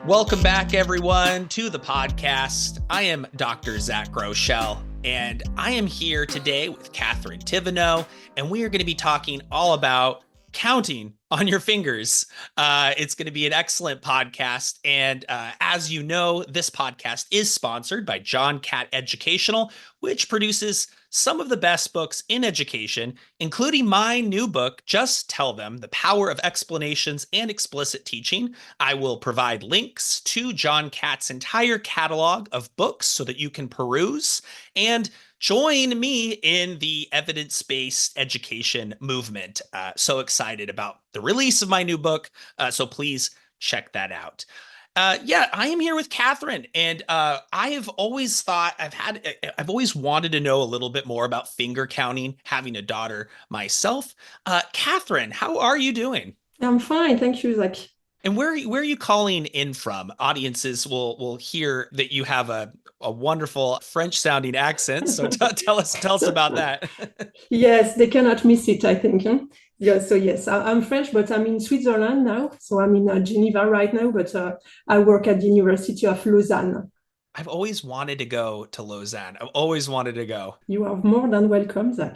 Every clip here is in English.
Welcome back, everyone, to the podcast. I am Dr. Zach Rochelle, and I am here today with Catherine Thevenot, and we are going to be talking all about counting on your fingers. It's going to be an excellent podcast. And as you know, this podcast is sponsored by John Catt Educational, which produces some of the best books in education, including my new book, Just Tell Them, The Power of Explanations and Explicit Teaching. I will provide links to John Catt's entire catalog of books so that you can peruse and join me in the evidence-based education movement. So excited about the release of my new book. So please check that out. I am here with Catherine, and I have always thought I've always wanted to know a little bit more about finger counting, having a daughter myself. Catherine, how are you doing? I'm fine, thank you, Zach. And where are you calling in from? Audiences will hear that you have a wonderful French sounding accent. So tell us about that. Yes, they cannot miss it, I think. Huh? Yes, I'm French, but I'm in Switzerland now. So I'm in Geneva right now, but I work at the University of Lausanne. I've always wanted to go to Lausanne. I've always wanted to go. You are more than welcome, Zach.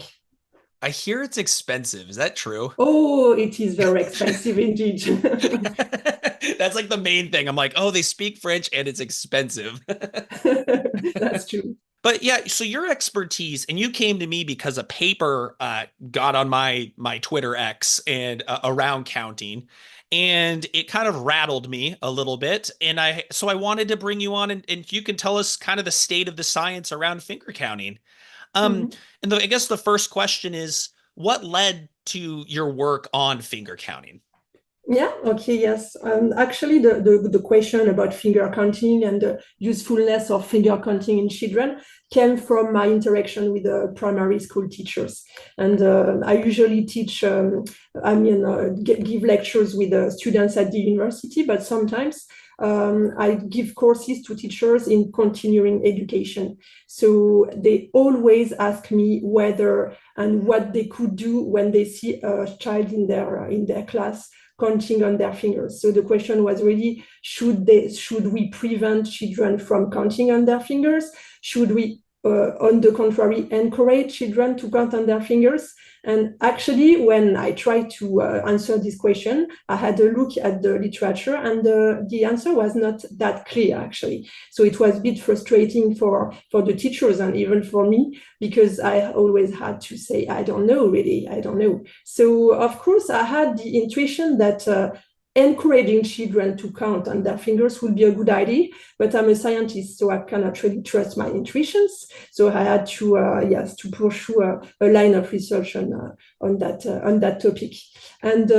I hear it's expensive. Is that true? Oh, it is very expensive indeed. That's like the main thing. I'm like, oh, they speak French and it's expensive. That's true. But yeah, so your expertise, and you came to me because a paper got on my Twitter X and around counting, and it kind of rattled me a little bit. And I wanted to bring you on, and you can tell us kind of the state of the science around finger counting. Um, Mhm. I guess the first question is, what led to your work on finger counting? Yeah, okay, yes. Actually, the question about finger counting and the usefulness of finger counting in children came from my interaction with the primary school teachers. And I usually teach, give lectures with students at the university, but sometimes I give courses to teachers in continuing education. So they always ask me whether and what they could do when they see a child in their class counting on their fingers. So the question was really, should we prevent children from counting on their fingers? Should we, on the contrary, encourage children to count on their fingers? And actually, when I tried to answer this question, I had a look at the literature, and the answer was not that clear, actually. So it was a bit frustrating for the teachers and even for me, because I always had to say, I don't know, really, I don't know. So, of course, I had the intuition that encouraging children to count on their fingers would be a good idea, but I'm a scientist, so I cannot really trust my intuitions. So I had to pursue a line of research on that topic. And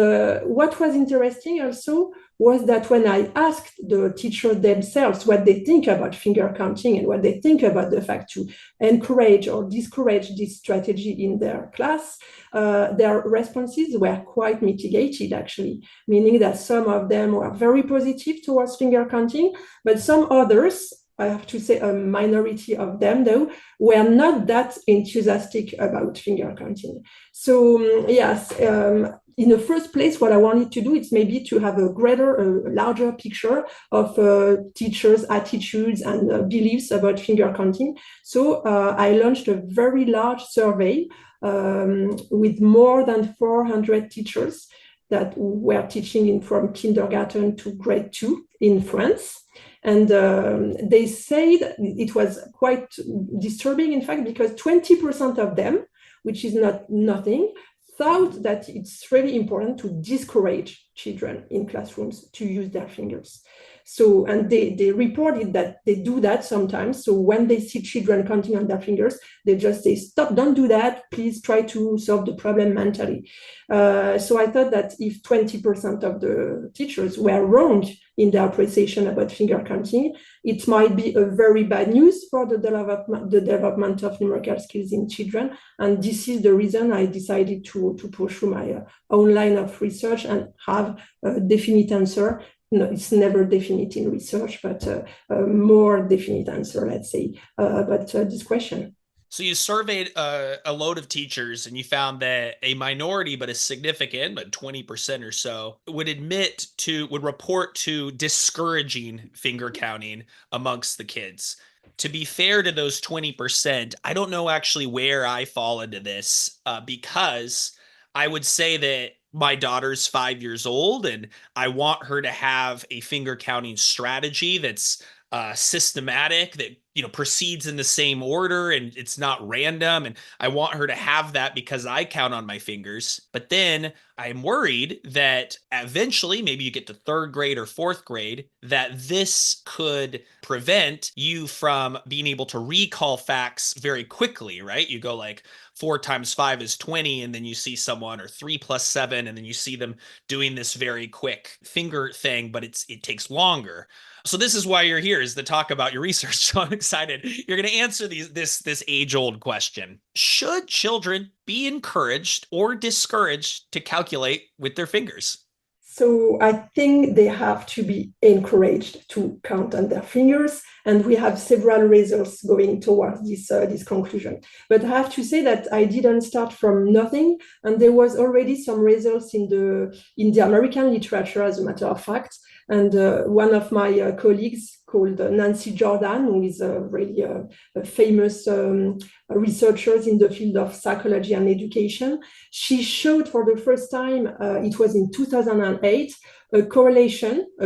what was interesting also was that when I asked the teachers themselves what they think about finger counting and what they think about the fact to encourage or discourage this strategy in their class, their responses were quite mitigated, actually, meaning that some of them were very positive towards finger counting, but some others, I have to say a minority of them, though, were not that enthusiastic about finger counting. So, yes, in the first place, what I wanted to do is maybe to have a larger picture of teachers' attitudes and beliefs about finger counting. So I launched a very large survey with more than 400 teachers that were teaching from kindergarten to grade 2 in France. And they said it was quite disturbing, in fact, because 20% of them, which is not nothing, thought that it's really important to discourage children in classrooms to use their fingers. So, and they reported that they do that sometimes. So when they see children counting on their fingers, they just say, stop, don't do that. Please try to solve the problem mentally. So I thought that if 20% of the teachers were wrong in their appreciation about finger counting, it might be a very bad news for the development of numerical skills in children. And this is the reason I decided to pursue my own line of research and have a definite answer. No, it's never definite in research, but a more definite answer, let's say, about this question. So you surveyed a load of teachers and you found that a minority, but a significant, but 20% or so, would report to discouraging finger counting amongst the kids. To be fair to those 20%, I don't know actually where I fall into this, because I would say that my daughter's 5 years old and I want her to have a finger counting strategy that's systematic, that proceeds in the same order and it's not random, and I want her to have that because I count on my fingers. But then I'm worried that eventually, maybe you get to third grade or fourth grade, that this could prevent you from being able to recall facts very quickly, right? You go like 4 times 5 is 20, and then you see someone, or 3 plus 7, and then you see them doing this very quick finger thing, but it takes longer. So this is why you're here, is to talk about your research. So I'm excited. You're going to answer this age-old question. Should children be encouraged or discouraged to calculate with their fingers? So I think they have to be encouraged to count on their fingers, and we have several results going towards this conclusion. But I have to say that I didn't start from nothing, and there was already some results in the American literature, as a matter of fact. And one of my colleagues called Nancy Jordan, who is a really famous researcher in the field of psychology and education, she showed for the first time, it was in 2008, a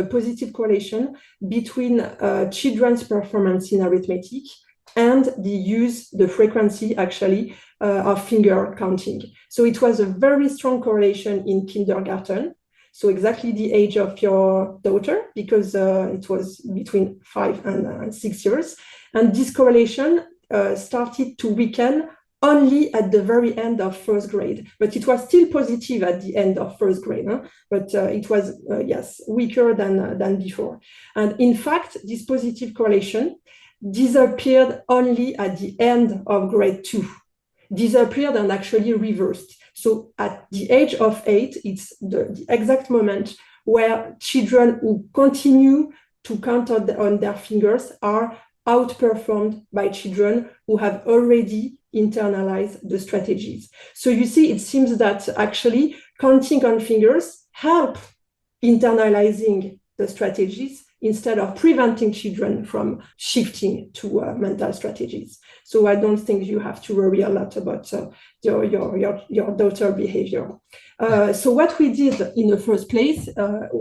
positive correlation between children's performance in arithmetic and the frequency actually of finger counting. So it was a very strong correlation in kindergarten. So exactly the age of your daughter, because it was between 5 and 6 years. And this correlation started to weaken only at the very end of first grade. But it was still positive at the end of first grade. Huh? But it was, yes, weaker than before. And in fact, this positive correlation disappeared only at the end of grade 2. Disappeared and actually reversed. So at the age of 8, it's the exact moment where children who continue to count on their fingers are outperformed by children who have already internalized the strategies. So you see, it seems that actually counting on fingers help internalizing the strategies instead of preventing children from shifting to mental strategies. So I don't think you have to worry a lot about your daughter behavior. So what we did in the first place,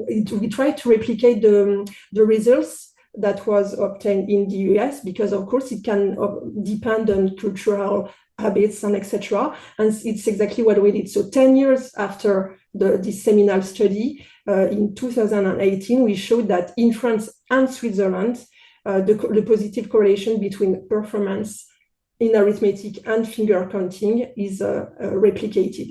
we tried to replicate the results that was obtained in the US, because of course it can depend on cultural habits and etc. And it's exactly what we did. So 10 years after this seminal study, in 2018, we showed that in France and Switzerland, the positive correlation between performance in arithmetic and finger counting is replicated.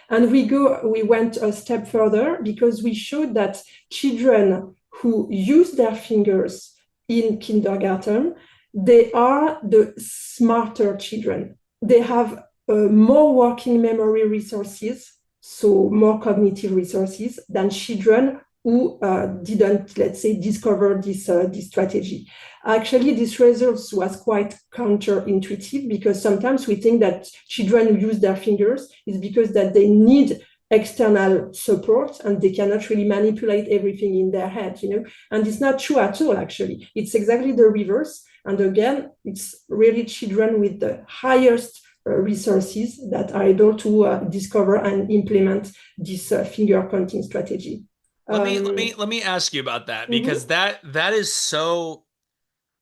And we went a step further, because we showed that children who use their fingers in kindergarten, they are the smarter children. They have more working memory resources, so more cognitive resources, than children who didn't, let's say, discover this strategy. Actually, this results was quite counterintuitive, because sometimes we think that children who use their fingers is because that they need external support and they cannot really manipulate everything in their head, and it's not true at all. Actually, it's exactly the reverse. And again, it's really children with the highest resources that are able to discover and implement this finger counting strategy. Let me ask you about that, because that is so.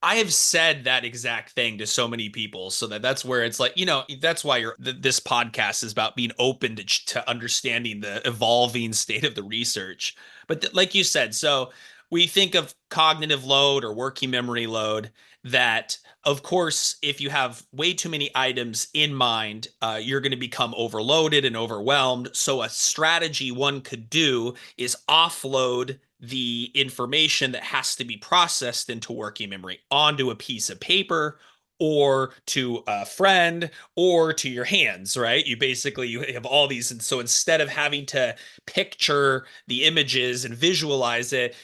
I have said that exact thing to so many people, so that's where it's like, that's why this podcast is about being open to understanding the evolving state of the research. But like you said, so we think of cognitive load or working memory load, that of course, if you have way too many items in mind, you're going to become overloaded and overwhelmed. So a strategy one could do is offload the information that has to be processed into working memory onto a piece of paper, or to a friend, or to your hands, right? You have all these. And so instead of having to picture the images and visualize it,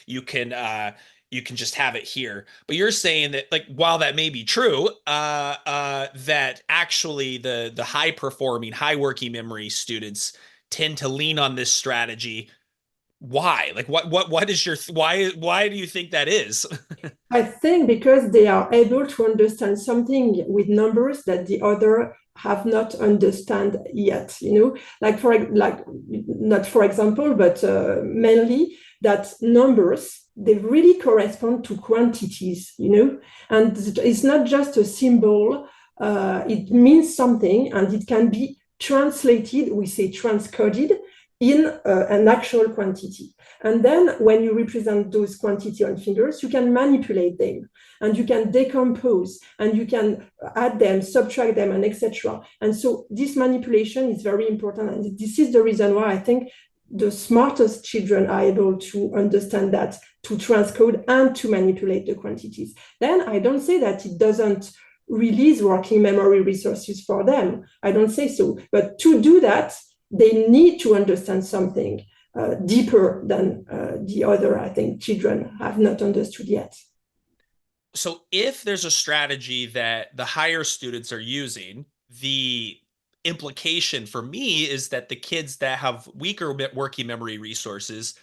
you can just have it here. But you're saying that, like, while that may be true, that actually the high performing, high working memory students tend to lean on this strategy. Why? Like, what is your why do you think that is? I think because they are able to understand something with numbers that the other have not understand yet, like not for example, but mainly that numbers, they really correspond to quantities, and it's not just a symbol, it means something, and it can be translated, we say transcoded, in an actual quantity. And then when you represent those quantity on fingers, you can manipulate them, and you can decompose, and you can add them, subtract them, and etc. And so this manipulation is very important. And this is the reason why I think the smartest children are able to understand that, to transcode and to manipulate the quantities. Then I don't say that it doesn't release working memory resources for them. I don't say so. But to do that, they need to understand something deeper than the other, I think, children have not understood yet. So if there's a strategy that the higher students are using, the implication for me is that the kids that have weaker working memory resources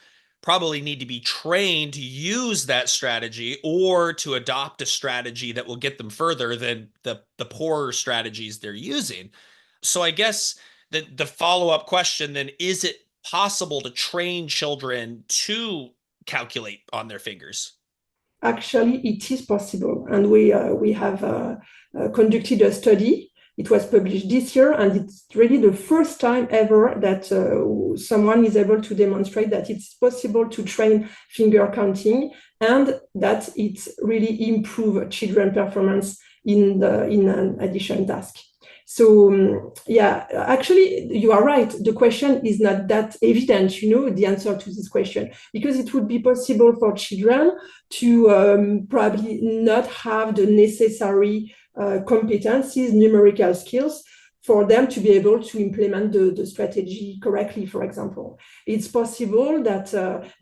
probably need to be trained to use that strategy or to adopt a strategy that will get them further than the poorer strategies they're using. So I guess the follow-up question then, is it possible to train children to calculate on their fingers? Actually, it is possible. And we have conducted a study. It was published this year, and it's really the first time ever that someone is able to demonstrate that it's possible to train finger counting, and that it really improves children's performance in an addition task. So yeah, actually, you are right. The question is not that evident, the answer to this question, because it would be possible for children to probably not have the necessary competencies, numerical skills, for them to be able to implement the strategy correctly, for example. It's possible that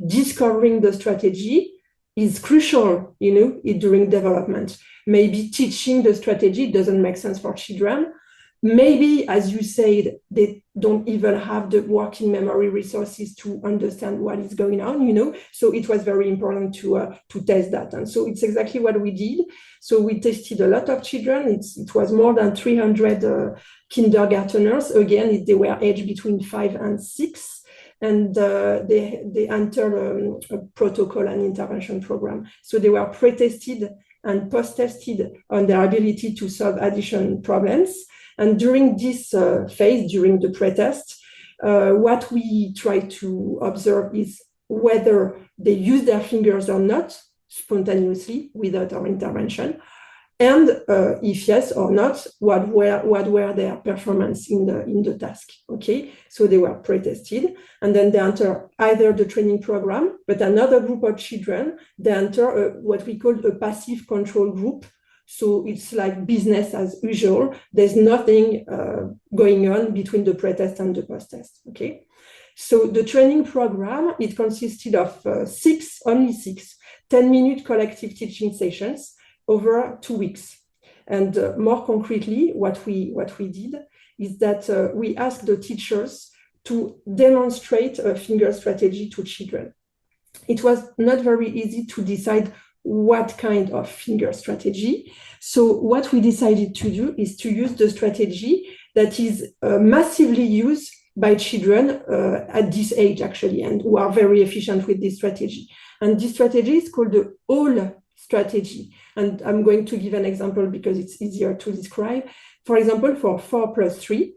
discovering the strategy is crucial, during development. Maybe teaching the strategy doesn't make sense for children. Maybe, as you said, they don't even have the working memory resources to understand what is going on, So it was very important to test that. And so it's exactly what we did. So we tested a lot of children. It was more than 300 kindergarteners. Again, they were aged between 5 and 6. And they entered a protocol and intervention program. So they were pre-tested and post-tested on their ability to solve addition problems. And during this phase, during the pretest, what we try to observe is whether they use their fingers or not spontaneously without our intervention, and if yes or not, what were their performance in the task. Okay, so they were pre-tested, and then they enter either the training program, but another group of children, they enter what we call a passive control group. So it's like business as usual. There's nothing going on between the pretest and the post-test, okay? So the training program, it consisted of only six 10-minute collective teaching sessions over 2 weeks. And more concretely, what we did is that we asked the teachers to demonstrate a finger strategy to children. It was not very easy to decide what kind of finger strategy. So what we decided to do is to use the strategy that is massively used by children at this age, actually, and who are very efficient with this strategy. And this strategy is called the all strategy. And I'm going to give an example because it's easier to describe. For example, for 4 plus 3,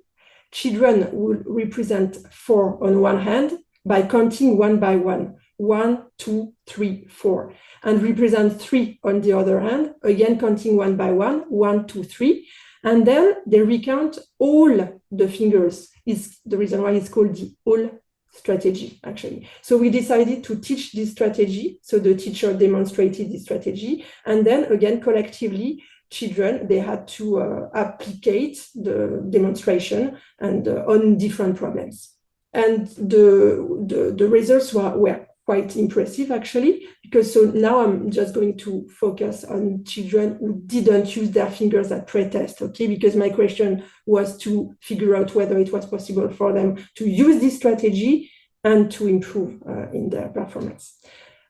children will represent 4 on one hand by counting one by one. 1, 2, 3, 4, and represent 3 on the other hand, again counting one by one, 1, 2, 3, and then they recount all the fingers. Is the reason why it's called the all strategy, actually. So we decided to teach this strategy. So the teacher demonstrated this strategy, and then again collectively, children, they had to applicate the demonstration and on different problems. And the results were quite impressive actually, because so now I'm just going to focus on children who didn't use their fingers at pretest, okay? Because my question was to figure out whether it was possible for them to use this strategy and to improve in their performance.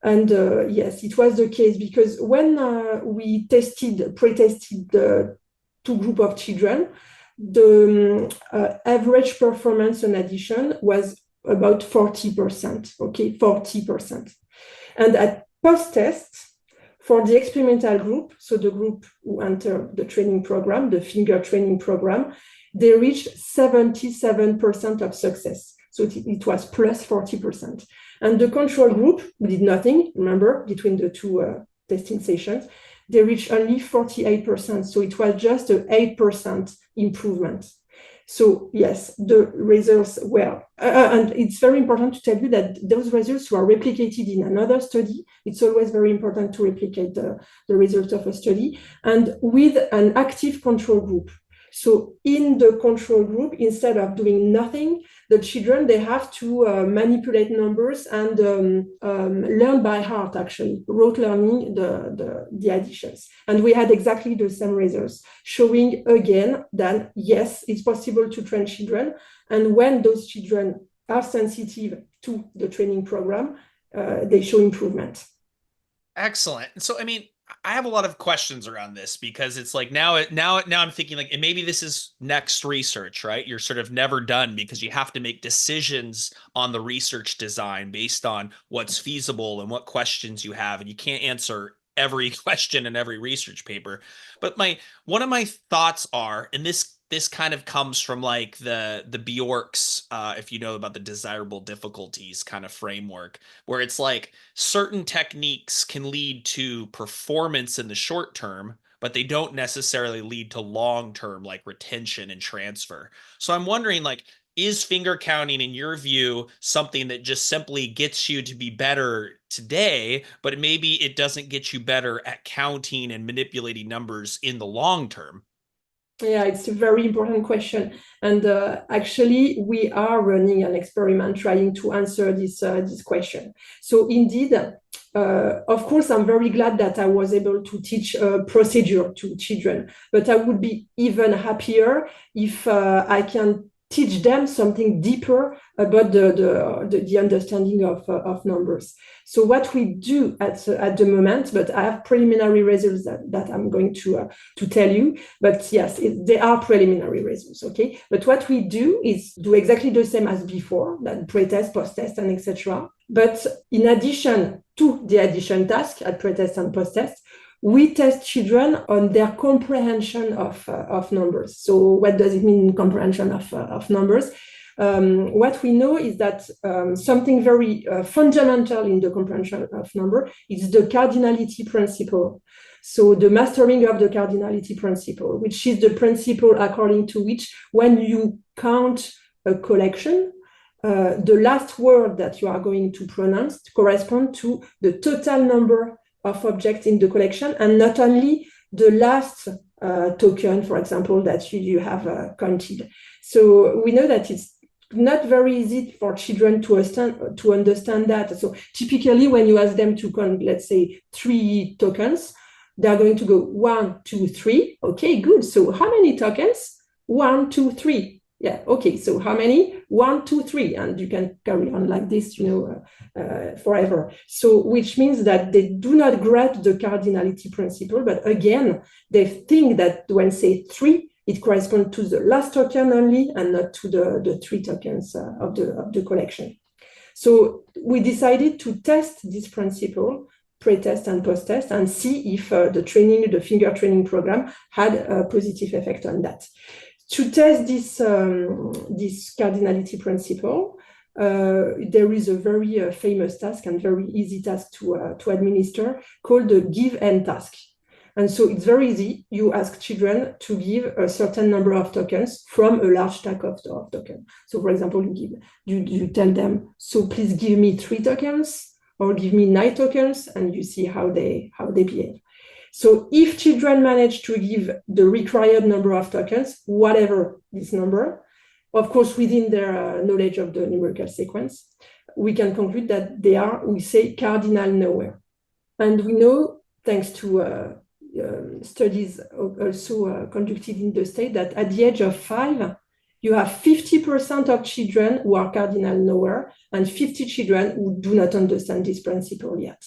And yes, it was the case, because when we pre-tested the two groups of children, the average performance on addition was about 40%, okay, 40%. And at post-test, for the experimental group, so the group who entered the training program, the finger training program, they reached 77% of success. So it was plus 40%. And the control group, who did nothing, remember, between the two testing sessions, they reached only 48%. So it was just an 8% improvement. So yes, the results were, and it's very important to tell you that those results were replicated in another study. It's always very important to replicate the results of a study, and with an active control group. So in the control group, instead of doing nothing, the children, they have to manipulate numbers and learn by heart, actually, rote learning the additions. And we had exactly the same results, showing again that, yes, it's possible to train children. And when those children are sensitive to the training program, they show improvement. Excellent. So, I mean, I have a lot of questions around this, because it's like now I'm thinking like, and maybe this is next research, right? You're sort of never done, because you have to make decisions on the research design based on what's feasible and what questions you have. And you can't answer every question in every research paper. But one of my thoughts are, and this kind of comes from like the Bjork's, if you know about the desirable difficulties kind of framework, where it's like certain techniques can lead to performance in the short term, but they don't necessarily lead to long term like retention and transfer. So I'm wondering, like, is finger counting, in your view, something that just simply gets you to be better today, but maybe it doesn't get you better at counting and manipulating numbers in the long term? Yeah, it's a very important question. And actually, we are running an experiment trying to answer this question. So indeed, of course, I'm very glad that I was able to teach a procedure to children, but I would be even happier if I can teach them something deeper about the understanding of numbers. So what we do at the moment, but I have preliminary results that I'm going to tell you. But yes, they are preliminary results, okay? But what we do is do exactly the same as before, that pre-test, post-test, and etc. But in addition to the addition task at pre-test and post-test, we test children on their comprehension of numbers. So what does it mean, comprehension of numbers? What we know is that something very fundamental in the comprehension of number is the cardinality principle. So the mastering of the cardinality principle, which is the principle according to which when you count a collection, the last word that you are going to pronounce corresponds to the total number of objects in the collection, and not only the last token, for example, that you have counted. So we know that it's not very easy for children to understand that. So typically when you ask them to count, let's say 3 tokens, they're going to go 1, 2, 3. Okay, good. So how many tokens? 1, 2, 3. Yeah, okay, so how many? 1, 2, 3, and you can carry on like this, forever. So, which means that they do not grasp the cardinality principle, but again, they think that when say 3, it corresponds to the last token only, and not to the 3 tokens of the collection. So we decided to test this principle, pre-test and post-test, and see if the finger training program had a positive effect on that. To test this cardinality principle, there is a very famous task and very easy task to administer called the give-n task. And so it's very easy. You ask children to give a certain number of tokens from a large stack of tokens. So for example, you tell them, so please give me 3 tokens or give me 9 tokens, and you see how they behave. So if children manage to give the required number of tokens, whatever this number, of course, within their knowledge of the numerical sequence, we can conclude that they are, we say, cardinal nowhere. And we know, thanks to studies also conducted in the state, that at the age of 5, you have 50% of children who are cardinal nowhere and 50 children who do not understand this principle yet.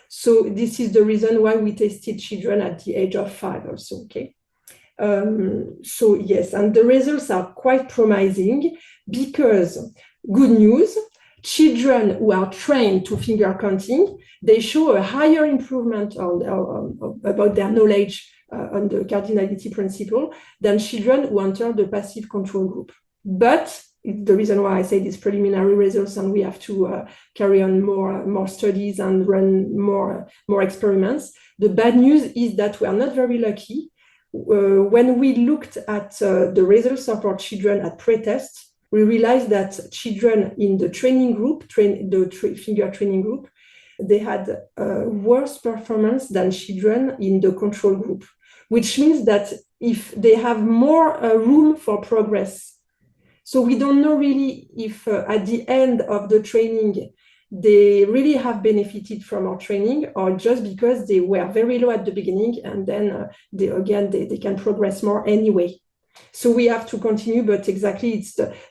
So this is the reason why we tested children at the age of 5 also, okay? So yes, and the results are quite promising because, good news, children who are trained to finger counting, they show a higher improvement about their knowledge on the cardinality principle than children who enter the passive control group. But the reason why I say these preliminary results, and we have to carry on more studies and run more experiments. The bad news is that we are not very lucky. When we looked at the results of our children at pre-test, we realized that children in the training group, finger training group, they had worse performance than children in the control group, which means that if they have more room for progress. So we don't know really if at the end of the training, they really have benefited from our training, or just because they were very low at the beginning and then they can progress more anyway. So we have to continue, but exactly,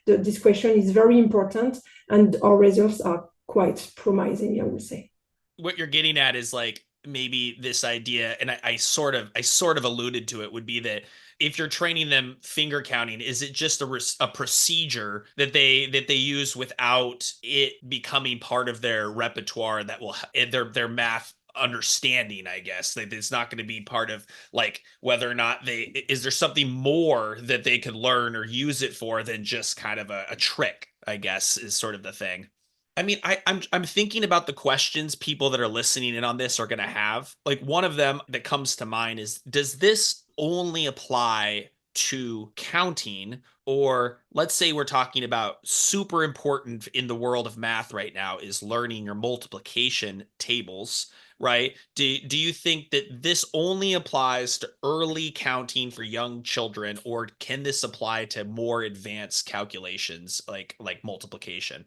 this question is very important, and our results are quite promising, I would say. What you're getting at is like maybe this idea, and I sort of alluded to it, would be that if you're training them finger counting, is it just a procedure that they use without it becoming part of their repertoire that will their math understanding, I guess? Like, it's not going to be part of, like, whether or not is there something more that they could learn or use it for than just kind of a trick, I guess, is sort of the thing. I mean, I'm thinking about the questions people that are listening in on this are going to have. Like, one of them that comes to mind is, does this only apply to counting? Or let's say we're talking about super important in the world of math right now is learning your multiplication tables, right? Do you think that this only applies to early counting for young children, or can this apply to more advanced calculations like multiplication?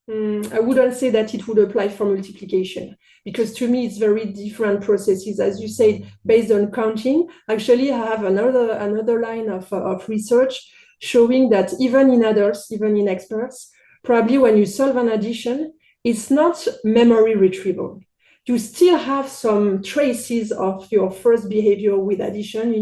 I wouldn't say that it would apply for multiplication, because to me it's very different processes. As you said, based on counting, actually I have another line of research showing that even in adults, even in experts, probably when you solve an addition, it's not memory retrieval. You still have some traces of your first behavior with addition,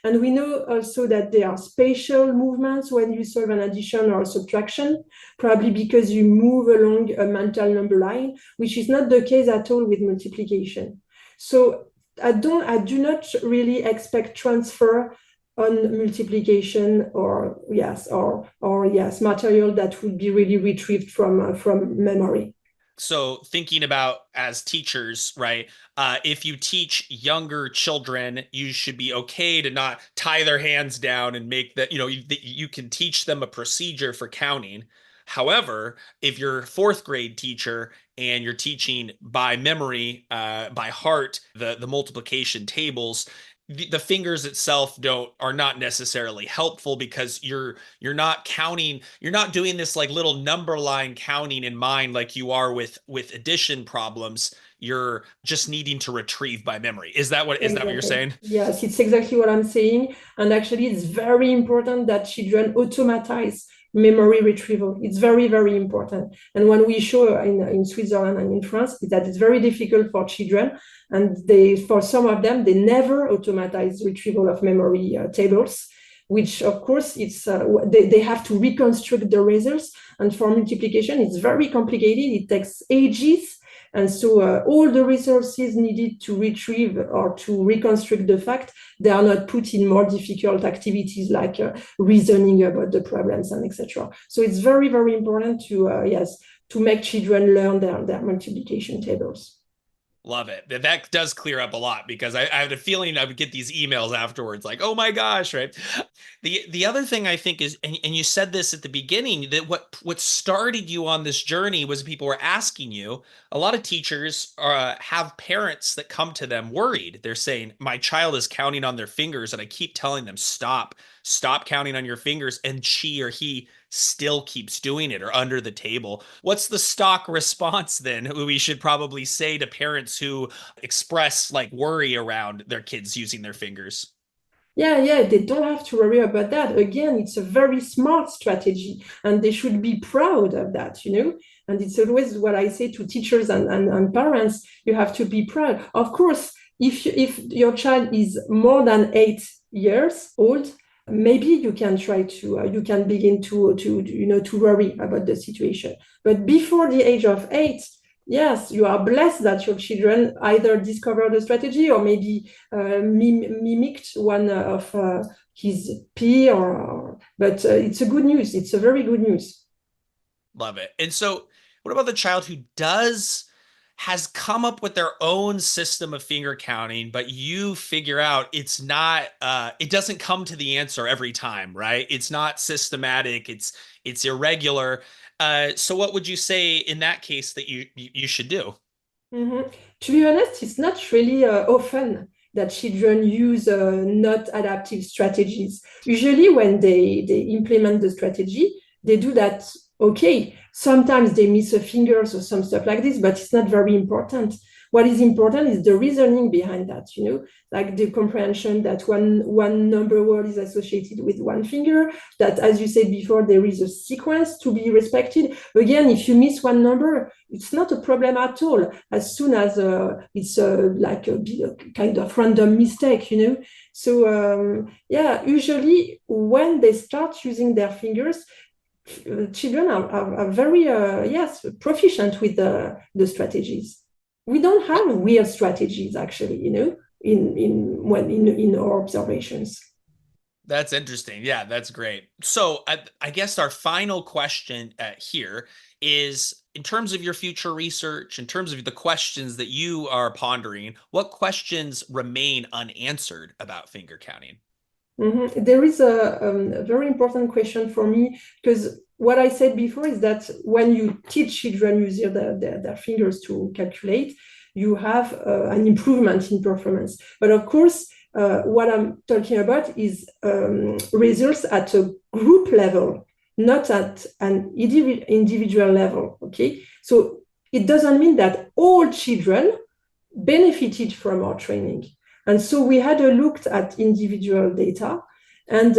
and we know also that there are spatial movements when you solve an addition or a subtraction, probably because you move along a mental number line, which is not the case at all with multiplication. So I do not really expect transfer on multiplication or material that would be really retrieved from memory. So thinking about as teachers, right? If you teach younger children, you should be okay to not tie their hands down and make that, you can teach them a procedure for counting. However, if you're a fourth grade teacher and you're teaching by memory, by heart, the multiplication tables, the fingers itself are not necessarily helpful, because you're not counting, you're not doing this like little number line counting in mind like you are with addition problems. You're just needing to retrieve by memory. Is that what you're saying? Yes, it's exactly what I'm saying. And actually, it's very important that children automatize memory retrieval. It's very, very important. And when we show in Switzerland and in France, that it's very difficult for children. And for some of them, they never automatize retrieval of memory tables, which of course they have to reconstruct the results. And for multiplication, it's very complicated. It takes ages. And so all the resources needed to retrieve or to reconstruct the fact, they are not put in more difficult activities like reasoning about the problems and etc. So it's very, very important to make children learn their multiplication tables. Love it. That does clear up a lot, because I had a feeling I would get these emails afterwards like, oh my gosh, right? The other thing I think is, and you said this at the beginning, that what started you on this journey was people were asking you. A lot of teachers have parents that come to them worried. They're saying, my child is counting on their fingers and I keep telling them, stop counting on your fingers, and she or he still keeps doing it or under the table. What's the stock response then we should probably say to parents who express like worry around their kids using their fingers? Yeah, they don't have to worry about that. Again, it's a very smart strategy, and they should be proud of that, you know? And it's always what I say to teachers and parents, you have to be proud. Of course, if your child is more than 8 years old, maybe you can try to you can begin to worry about the situation. But before the age of 8, yes, you are blessed that your children either discover the strategy or maybe mimicked one of his peer. But it's a good news. It's a very good news. Love it. And so, what about the child who has come up with their own system of finger counting, but you figure out it doesn't come to the answer every time, right? It's not systematic, it's irregular. So what would you say in that case that you should do? Mhm. To be honest, it's not really often that children use not adaptive strategies. Usually, when they implement the strategy, they do that okay. Sometimes they miss a fingers or some stuff like this, but it's not very important. What is important is the reasoning behind that, you know, like the comprehension that one number word is associated with one finger, that, as you said before, there is a sequence to be respected. Again, if you miss one number, it's not a problem at all, as soon as it's like a kind of random mistake, you know. So yeah, usually when they start using their fingers, children are very yes, proficient with the strategies. We don't have weird strategies, actually, you know, in our observations. That's interesting. Yeah, that's great. So I guess our final question here is in terms of your future research, in terms of the questions that you are pondering, what questions remain unanswered about finger counting? There is a very important question for me, because what I said before is that when you teach children using their fingers to calculate, you have an improvement in performance. But of course, what I'm talking about is results at a group level, not at an individual level. Okay, so it doesn't mean that all children benefited from our training. And so we had a look at individual data, and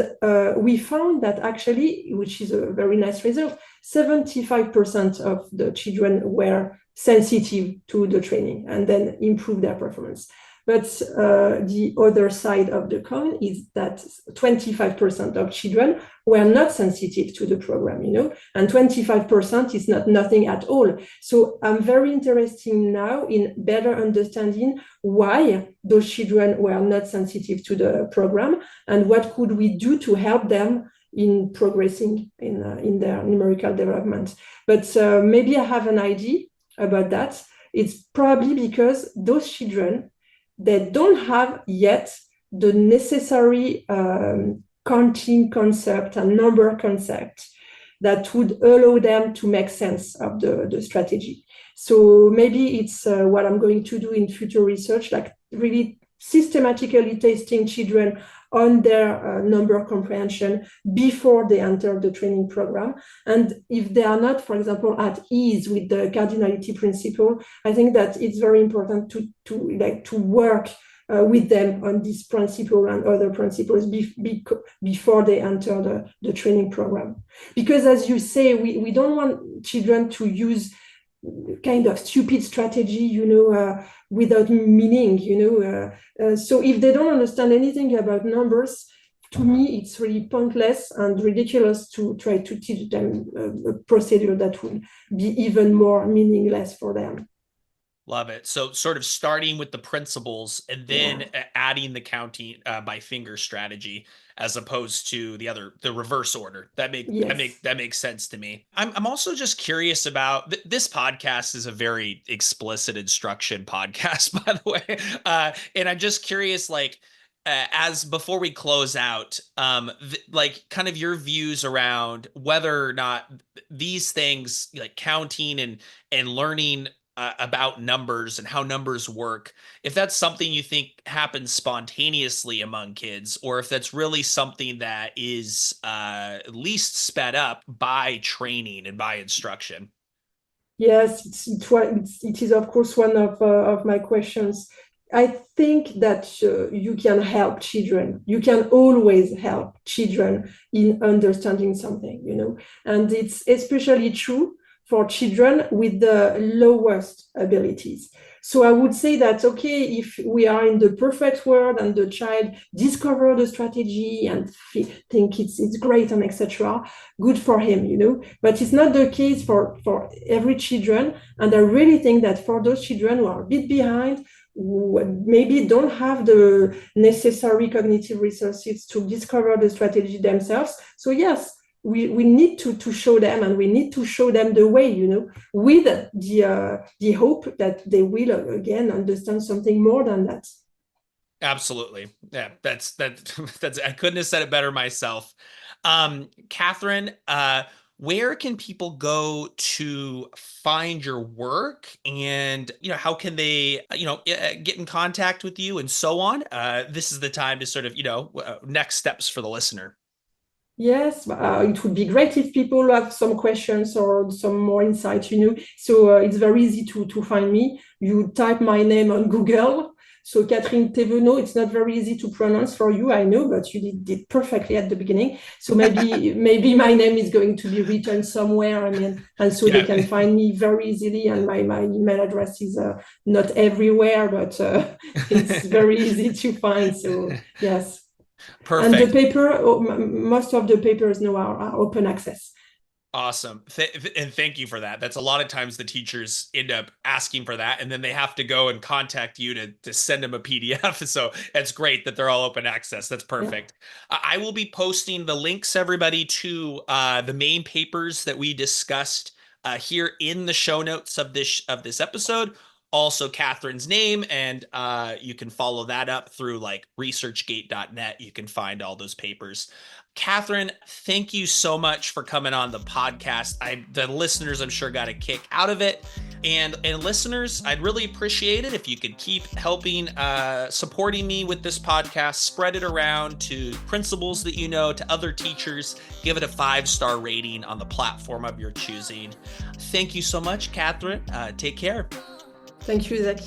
we found that actually, which is a very nice result, 75% of the children were sensitive to the training and then improved their performance. But the other side of the coin is that 25% of children were not sensitive to the program, you know, and 25% is not nothing at all. So I'm very interested now in better understanding why those children were not sensitive to the program and what could we do to help them in progressing in their numerical development. But maybe I have an idea about that. It's probably because those children, they don't have yet the necessary counting concept and number concept that would allow them to make sense of the strategy. So maybe it's what I'm going to do in future research, like really systematically testing children on their number comprehension before they enter the training program. And if they are not, for example, at ease with the cardinality principle, I think that it's very important to work with them on this principle and other principles before they enter the training program. Because as you say, we don't want children to use kind of stupid strategy, you know, without meaning, you know. So if they don't understand anything about numbers, to me, it's really pointless and ridiculous to try to teach them a procedure that will be even more meaningless for them. Love it. So sort of starting with the principles and then Yeah. adding the counting by finger strategy as opposed to the reverse order. Yes. That makes sense to me. I'm also just curious about this podcast is a very explicit instruction podcast, by the way. And I'm just curious, like, as before we close out, like kind of your views around whether or not these things like counting and learning about numbers and how numbers work, if that's something you think happens spontaneously among kids, or if that's really something that is at least sped up by training and by instruction. Yes, it is of course one of my questions. I think that you can help children. You can always help children in understanding something, and it's especially true for children with the lowest abilities. So I would say that, okay, if we are in the perfect world and the child discover the strategy and think it's great and etc., good for him. But it's not the case for every children. And I really think that for those children who are a bit behind, who maybe don't have the necessary cognitive resources to discover the strategy themselves. So yes, we need to show them, and we need to show them the way, with the hope that they will again understand something more than that. Absolutely. Yeah, that's I couldn't have said it better myself. Catherine, where can people go to find your work, and how can they get in contact with you and so on? This is the time to sort of next steps for the listener. Yes, it would be great if people have some questions or some more insights, So it's very easy to find me. You type my name on Google. So Catherine Thevenot, it's not very easy to pronounce for you, I know, but you did perfectly at the beginning. So maybe my name is going to be written somewhere, and so they can find me very easily. And my email address is not everywhere, but it's very easy to find. So yes. Perfect. And the paper, most of the papers now are open access. Awesome. And thank you for that. That's a lot of times the teachers end up asking for that, and then they have to go and contact you to send them a PDF. So it's great that they're all open access. That's perfect. Yeah. I will be posting the links, everybody, to the main papers that we discussed here in the show notes of this episode. Also Catherine's name, and you can follow that up through like researchgate.net. You can find all those papers. Catherine, thank you so much for coming on the podcast. The listeners, I'm sure, got a kick out of it. And listeners, I'd really appreciate it if you could keep helping, supporting me with this podcast. Spread it around to principals that you know, to other teachers. Give it a 5-star rating on the platform of your choosing. Thank you so much, Catherine. Take care. Thank you, Zach.